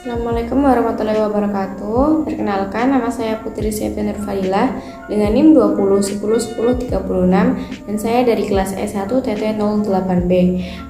Assalamualaikum warahmatullahi wabarakatuh. Perkenalkan, nama saya Putri Septia Nurfadilah dengan NIM 2010101036 dan saya dari kelas S1 TT08B.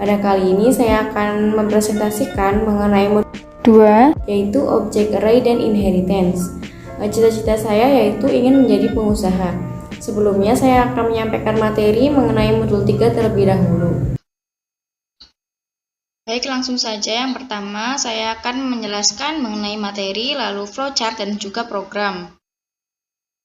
Pada kali ini saya akan mempresentasikan mengenai modul 2 yaitu Object Array dan Inheritance. Cita-cita saya yaitu ingin menjadi pengusaha. Sebelumnya saya akan menyampaikan materi mengenai modul 3 terlebih dahulu. Baik, langsung saja. Yang pertama, saya akan menjelaskan mengenai materi, lalu flowchart dan juga program.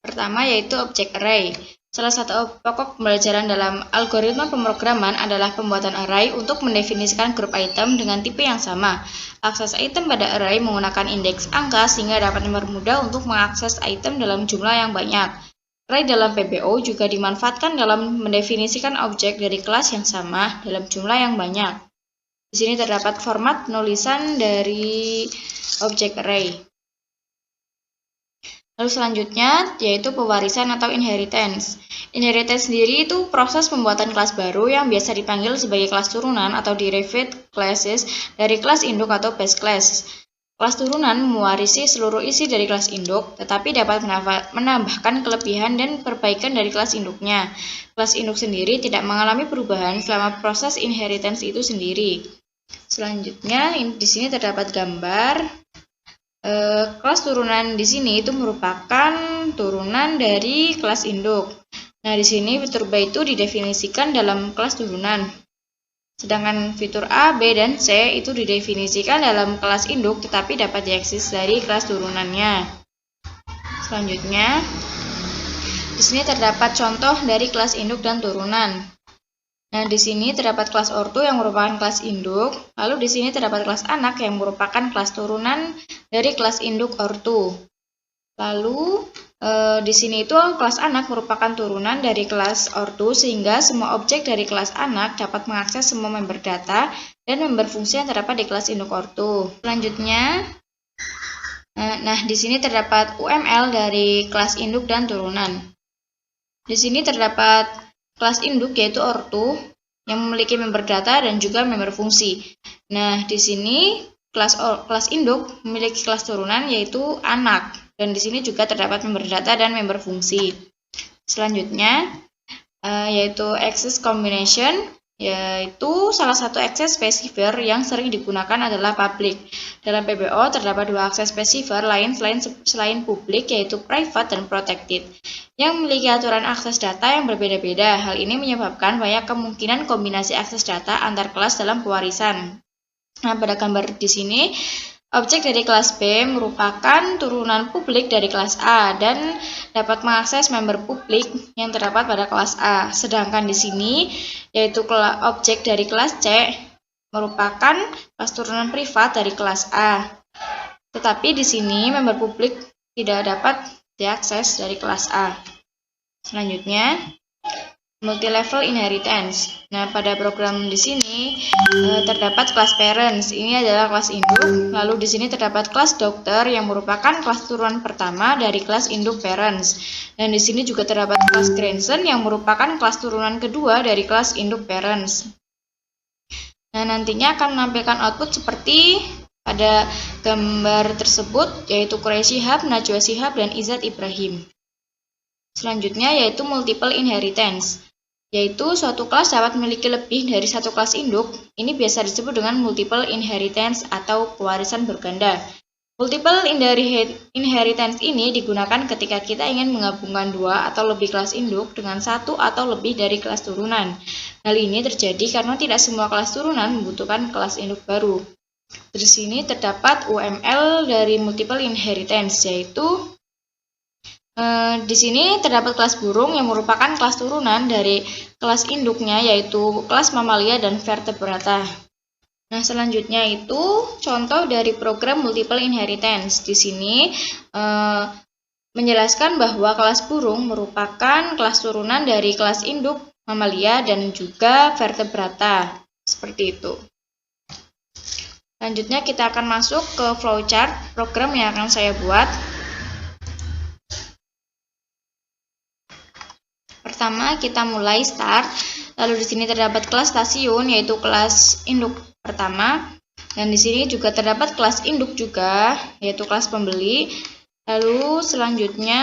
Pertama yaitu Object Array. Salah satu pokok pembelajaran dalam algoritma pemrograman adalah pembuatan array untuk mendefinisikan grup item dengan tipe yang sama. Akses item pada array menggunakan indeks angka sehingga dapat mempermudah untuk mengakses item dalam jumlah yang banyak. Array dalam PBO juga dimanfaatkan dalam mendefinisikan objek dari kelas yang sama dalam jumlah yang banyak. Di sini terdapat format penulisan dari object array. Lalu selanjutnya yaitu pewarisan atau inheritance. Inheritance sendiri itu proses pembuatan kelas baru yang biasa dipanggil sebagai kelas turunan atau derived classes dari kelas induk atau base class. Kelas turunan mewarisi seluruh isi dari kelas induk, tetapi dapat menambahkan kelebihan dan perbaikan dari kelas induknya. Kelas induk sendiri tidak mengalami perubahan selama proses inheritance itu sendiri. Selanjutnya, di sini terdapat gambar. Kelas turunan di sini itu merupakan turunan dari kelas induk. Nah, di sini fitur by itu didefinisikan dalam kelas turunan. Sedangkan fitur A, B, dan C itu didefinisikan dalam kelas induk tetapi dapat diakses dari kelas turunannya. Selanjutnya, di sini terdapat contoh dari kelas induk dan turunan. Nah, di sini terdapat kelas ortu yang merupakan kelas induk, lalu di sini terdapat kelas anak yang merupakan kelas turunan dari kelas induk ortu. Lalu di sini itu kelas anak merupakan turunan dari kelas ortu sehingga semua objek dari kelas anak dapat mengakses semua member data dan member fungsi yang terdapat di kelas induk ortu. Selanjutnya, nah di sini terdapat UML dari kelas induk dan turunan. Di sini terdapat kelas induk yaitu ortu yang memiliki member data dan juga member fungsi. Nah, di sini kelas induk memiliki kelas turunan yaitu anak dan di sini juga terdapat member data dan member fungsi. Selanjutnya yaitu access combination, yaitu salah satu access specifier yang sering digunakan adalah public. Dalam PBO terdapat dua access specifier lain selain publik yaitu private dan protected yang memiliki aturan akses data yang berbeda-beda. Hal ini menyebabkan banyak kemungkinan kombinasi akses data antar kelas dalam pewarisan. Nah, pada gambar di sini, objek dari kelas B merupakan turunan publik dari kelas A dan dapat mengakses member publik yang terdapat pada kelas A. Sedangkan di sini, yaitu objek dari kelas C merupakan kelas turunan privat dari kelas A. Tetapi di sini member publik tidak dapat diakses dari kelas A. Selanjutnya, multi-level inheritance. Nah, pada program di sini terdapat kelas parents. Ini adalah kelas induk. Lalu di sini terdapat kelas dokter yang merupakan kelas turunan pertama dari kelas induk parents. Dan di sini juga terdapat kelas grandson yang merupakan kelas turunan kedua dari kelas induk parents. Nah, nantinya akan menampilkan output seperti pada gambar tersebut, yaitu Quraish Shihab, Najwa Shihab, dan Izzat Ibrahim. Selanjutnya yaitu multiple inheritance, yaitu suatu kelas dapat memiliki lebih dari satu kelas induk. Ini biasa disebut dengan multiple inheritance atau pewarisan berganda. Multiple inheritance ini digunakan ketika kita ingin menggabungkan dua atau lebih kelas induk dengan satu atau lebih dari kelas turunan. Hal ini terjadi karena tidak semua kelas turunan membutuhkan kelas induk baru. Di sini terdapat UML dari multiple inheritance, yaitu di sini terdapat kelas burung yang merupakan kelas turunan dari kelas induknya yaitu kelas mamalia dan vertebrata. Nah, selanjutnya itu contoh dari program multiple inheritance. Di sini menjelaskan bahwa kelas burung merupakan kelas turunan dari kelas induk mamalia dan juga vertebrata. Seperti itu. Selanjutnya kita akan masuk ke flowchart program yang akan saya buat. Pertama, kita mulai start. Lalu di sini terdapat kelas stasiun yaitu kelas induk pertama. Dan di sini juga terdapat kelas induk juga, yaitu kelas pembeli. Lalu selanjutnya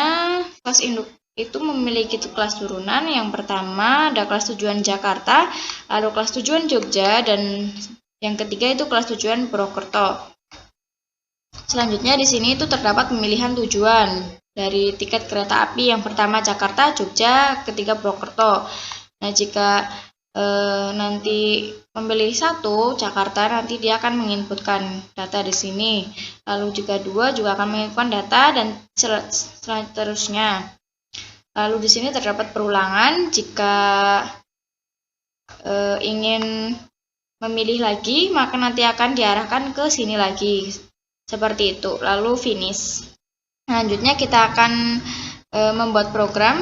kelas induk itu memiliki kelas turunan. Yang pertama ada kelas tujuan Jakarta, lalu kelas tujuan Jogja, dan yang ketiga itu kelas tujuan Purwokerto. Selanjutnya di sini itu terdapat pemilihan tujuan dari tiket kereta api. Yang pertama Jakarta, Jogja, ketiga Purwokerto. Nah, jika nanti memilih satu Jakarta, nanti dia akan menginputkan data di sini. Lalu jika dua juga akan menginputkan data dan seterusnya. Lalu di sini terdapat perulangan jika ingin memilih lagi, maka nanti akan diarahkan ke sini lagi. Seperti itu. Lalu finish. Selanjutnya kita akan membuat program.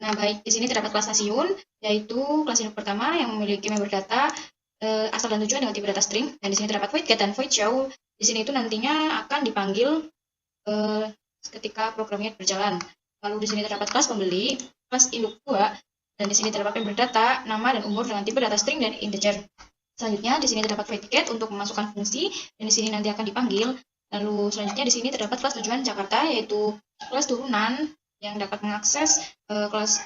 Nah, baik, di sini terdapat kelas stasiun, yaitu kelas induk pertama yang memiliki member data asal dan tujuan dengan tipe data string. Dan di sini terdapat void get dan void show. Di sini itu nantinya akan dipanggil ketika programnya berjalan. Lalu di sini terdapat kelas pembeli, kelas induk 2, dan di sini terdapat member data, nama dan umur dengan tipe data string dan integer. Selanjutnya di sini terdapat void get untuk memasukkan fungsi, dan di sini nanti akan dipanggil. Lalu selanjutnya di sini terdapat kelas tujuan Jakarta, yaitu kelas turunan yang dapat mengakses kelas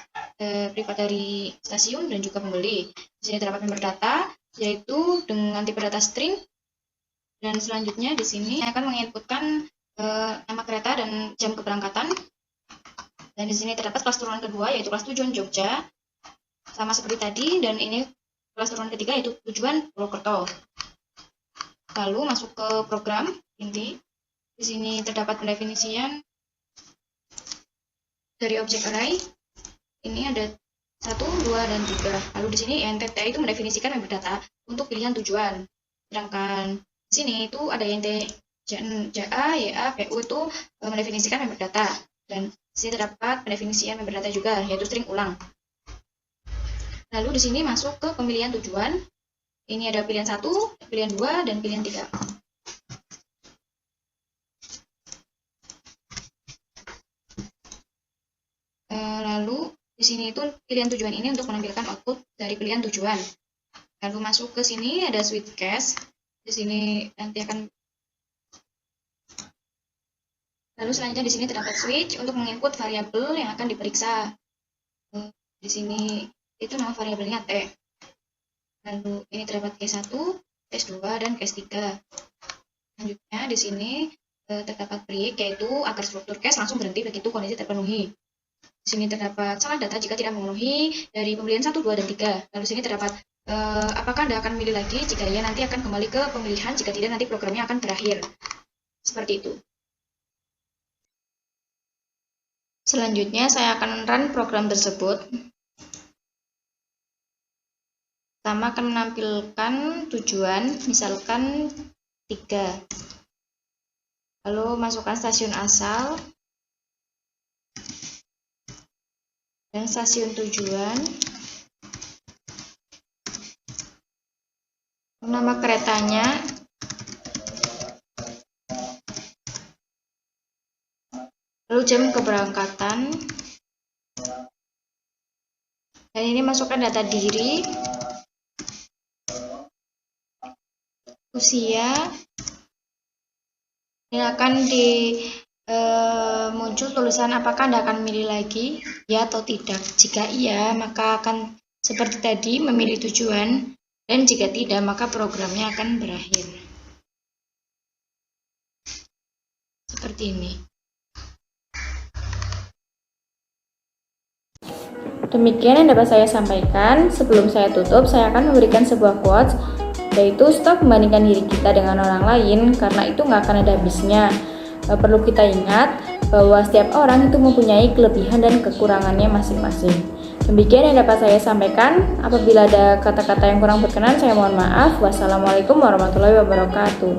privat dari stasiun dan juga pembeli. Di sini terdapat member data, yaitu dengan tipe data string. Dan selanjutnya di sini akan menginputkan nama kereta dan jam keberangkatan. Dan di sini terdapat kelas turunan kedua, yaitu kelas tujuan Jogja, sama seperti tadi. Dan ini kelas turunan ketiga, yaitu tujuan Purwokerto. Lalu masuk ke program inti. Di sini terdapat pendefinisian dari objek array. Ini ada 1, 2, dan 3. Lalu di sini INTT itu mendefinisikan member data untuk pilihan tujuan. Sedangkan di sini itu ada INT JA, YA, PU itu mendefinisikan member data. Dan di sini terdapat pendefinisian member data juga, yaitu string ulang. Lalu di sini masuk ke pemilihan tujuan. Ini ada pilihan 1, pilihan 2, dan pilihan 3. Lalu di sini itu pilihan tujuan ini untuk menampilkan output dari pilihan tujuan. Lalu masuk ke sini ada switch case. Di sini nanti akan. Lalu selanjutnya di sini terdapat switch untuk menginput variabel yang akan diperiksa. Di sini itu nama variabelnya T. Lalu ini terdapat case 1, case 2, dan case 3. Selanjutnya di sini terdapat break, yaitu agar struktur case langsung berhenti begitu kondisi terpenuhi. Di sini terdapat salah data jika tidak memenuhi dari pemilihan 1, 2, dan 3. Lalu di sini terdapat apakah Anda akan memilih lagi? Jika iya, nanti akan kembali ke pemilihan. Jika tidak, nanti programnya akan berakhir. Seperti itu. Selanjutnya, saya akan run program tersebut. Pertama akan menampilkan tujuan, misalkan 3. Lalu masukkan stasiun asal dan stasiun tujuan. Nama keretanya. Lalu jam keberangkatan. Dan ini masukkan data diri, usia. Ini akan muncul tulisan apakah Anda akan memilih lagi, ya atau tidak. Jika iya, maka akan seperti tadi memilih tujuan, dan jika tidak, maka programnya akan berakhir. Seperti ini. Demikian yang dapat saya sampaikan. Sebelum saya tutup, saya akan memberikan sebuah quotes, yaitu stop membandingkan diri kita dengan orang lain, karena itu nggak akan ada habisnya. Perlu kita ingat bahwa setiap orang itu mempunyai kelebihan dan kekurangannya masing-masing. Demikian yang dapat saya sampaikan. Apabila ada kata-kata yang kurang berkenan, saya mohon maaf. Wassalamualaikum warahmatullahi wabarakatuh.